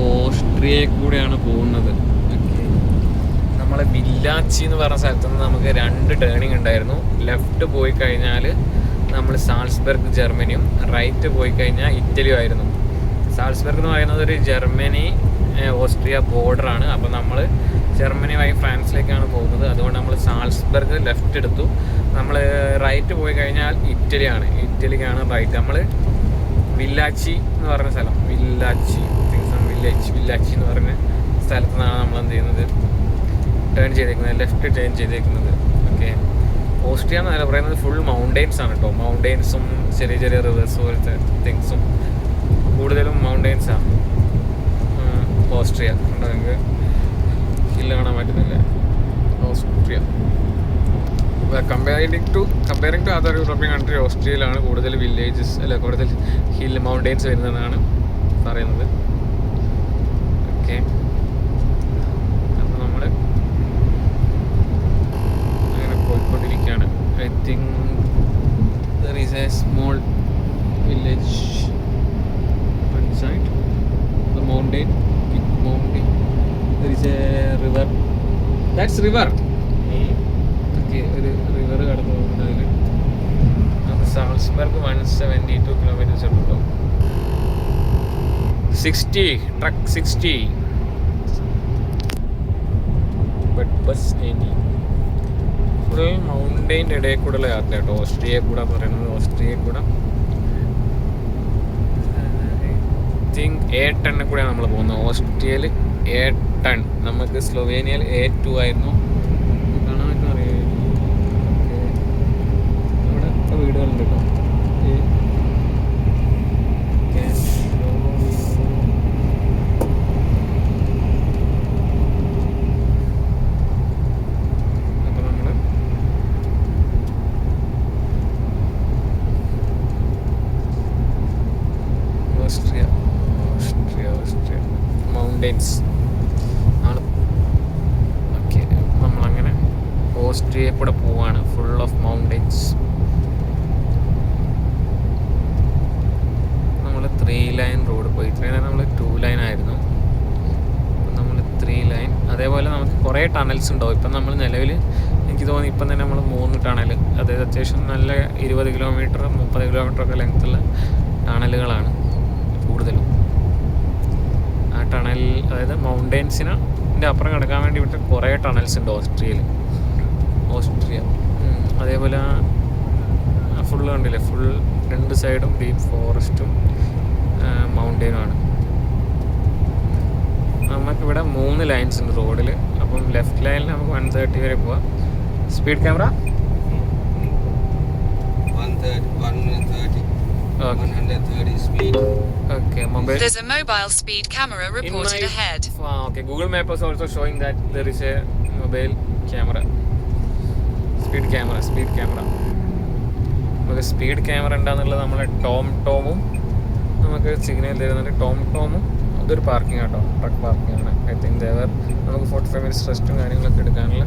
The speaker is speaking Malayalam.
ഓസ്ട്രിയയിൽ കൂടെയാണ് പോകുന്നത്. നമ്മൾ വില്ലാച്ചി എന്ന് പറഞ്ഞ സ്ഥലത്ത് നിന്ന് നമുക്ക് 2 ടേണിംഗ് ഉണ്ടായിരുന്നു. ലെഫ്റ്റ് പോയി കഴിഞ്ഞാൽ നമ്മൾ സാൾസ്ബർഗ് ജർമ്മനിയും, റൈറ്റ് പോയി കഴിഞ്ഞാൽ ഇറ്റലിയും ആയിരുന്നു. സാൾസ്ബർഗ് എന്ന് പറയുന്നത് ഒരു ജർമ്മനി ഓസ്ട്രിയ ബോർഡറാണ്. അപ്പോൾ നമ്മൾ ജർമ്മനി വഴി ഫ്രാൻസിലേക്കാണ് പോകുന്നത്. അതുകൊണ്ട് നമ്മൾ സാൾസ്ബർഗ് ലെഫ്റ്റ് എടുത്തു. നമ്മൾ റൈറ്റ് പോയി കഴിഞ്ഞാൽ ഇറ്റലിയാണ്, ഇറ്റലിക്കാണ് റൈറ്റ്. നമ്മൾ വില്ലാച്ചി എന്ന് പറഞ്ഞ സ്ഥലം, വില്ലാച്ചി എന്ന് പറഞ്ഞ സ്ഥലത്ത് നിന്നാണ് നമ്മൾ എന്ത് ചെയ്യുന്നത്, ടേൺ ചെയ്തേക്കുന്നത്, ലെഫ്റ്റ് ടേൺ ചെയ്തേക്കുന്നത്. ഓക്കെ, ഓസ്ട്രിയ എന്നല്ല പറയുന്നത്, ഫുൾ മൗണ്ടെയ്ൻസ് ആണ് കേട്ടോ. മൗണ്ടെയ്ൻസും ചെറിയ ചെറിയ റിവേഴ്സ് പോലത്തെ തിങ്സും, കൂടുതലും മൗണ്ടെയ്ൻസാണ് ഓസ്ട്രിയ. കണ്ടോ, നിങ്ങൾക്ക് ഹില്ല് കാണാൻ പറ്റുന്നില്ല. Austria comparing to other European country, ഓസ്ട്രിയയിലാണ് കൂടുതൽ വില്ലേജസ് കൂടുതൽ ഹിൽ മൗണ്ടെയ്ൻസ് വരുന്നതെന്നാണ് പറയുന്നത്. ഓക്കെ, അപ്പോൾ നമ്മൾ അങ്ങനെ പോയിക്കൊണ്ടിരിക്കുകയാണ്. I think there is A small village one side, the mountain, big mountain. There is a river. That's river. Okay, ഒരു റിവർ കടന്നു പോകുന്നുണ്ട് അതിൽ. നമുക്ക് സാൾസ്ബർഗ് 172 കിലോമീറ്റേഴ്സ് ഉണ്ടോ. 60 ട്രക്ക് 60 ബട്ട് ബസ് 90. ഫുൾ മൗണ്ടെയിൻ്റെ ഇടയിൽ കൂടെയുള്ള യാത്ര കേട്ടോ. ഓസ്ട്രിയയിൽ കൂടെ പറയുന്നത്, ഓസ്ട്രിയയിൽ കൂടെ A10 കൂടെയാണ് നമ്മൾ പോകുന്നത്. ഓസ്ട്രിയയിൽ A10, നമുക്ക് സ്ലൊവേനിയയിൽ A2 ആയിരുന്നു. കാണാൻ പറ്റുന്ന അറിയാം. ഇവിടെ ഒക്കെ വീടുകളുണ്ട് കേട്ടോ. അപ്പോൾ നമ്മൾ ഓസ്ട്രിയ മൗണ്ടെയ്ൻസ് ആണ്. ഓക്കെ, നമ്മളങ്ങനെ ഓസ്ട്രിയയിൽ കൂടെ പോവാണ്, ഫുൾ ഓഫ് മൗണ്ടെയ്ൻസ്. നമ്മൾ 3 ലൈൻ റോഡ് പോയി. ഇത്രയും നേരം നമ്മൾ 2 ലൈൻ ആയിരുന്നു. അപ്പം നമ്മൾ 3 ലൈൻ. അതേപോലെ നമുക്ക് കുറേ ടണൽസ് ഉണ്ടാവും. ഇപ്പം നമ്മൾ നിലവിൽ എനിക്ക് തോന്നി ഇപ്പം തന്നെ നമ്മൾ 3 ടണൽ, അതായത് അത്യാവശ്യം നല്ല 20 കിലോമീറ്റർ 30 കിലോമീറ്റർ ഒക്കെ ലെങ്ത്തുള്ള ടണലുകളാണ് കൂടുതലും. ആ ടണൽ, അതായത് മൗണ്ടെയ്ൻസിൻ്റെ അപ്പുറം കിടക്കാൻ വേണ്ടി വിട്ട് കുറേ ടണൽസ് ഉണ്ട് ഓസ്ട്രിയ. അതേപോലെ ഫുള്ള് കണ്ടില്ലേ, ഫുൾ 2 സൈഡും ഡീപ്പ് ഫോറസ്റ്റും മൗണ്ടെയിനുമാണ്. നമുക്കിവിടെ 3 ലൈൻസ് ഉണ്ട് റോഡിൽ. അപ്പം ലെഫ്റ്റ് ലൈനിൽ നമുക്ക് 130 വരെ പോവാം. Speed camera 130 speed. Okay, mobile. There's a mobile speed camera reported ahead. Okay, Google Map is also showing that there is a mobile camera. Speed camera. നമുക്ക് സ്പീഡ് ക്യാമറ ഉണ്ടാകുന്നുള്ളത് നമ്മളെ ടോമും നമുക്ക് സിഗ്നൽ തരുന്നുണ്ട്. ടോമും അതൊരു പാർക്കിംഗ് ആട്ടോ, ട്രക്ക് പാർക്കിംഗ് ആണ്. ഐ തിങ്ക് ദേവർ നമുക്ക് 45 മിനിറ്റ്സ് റെസ്റ്റും കാര്യങ്ങളൊക്കെ എടുക്കാനുള്ള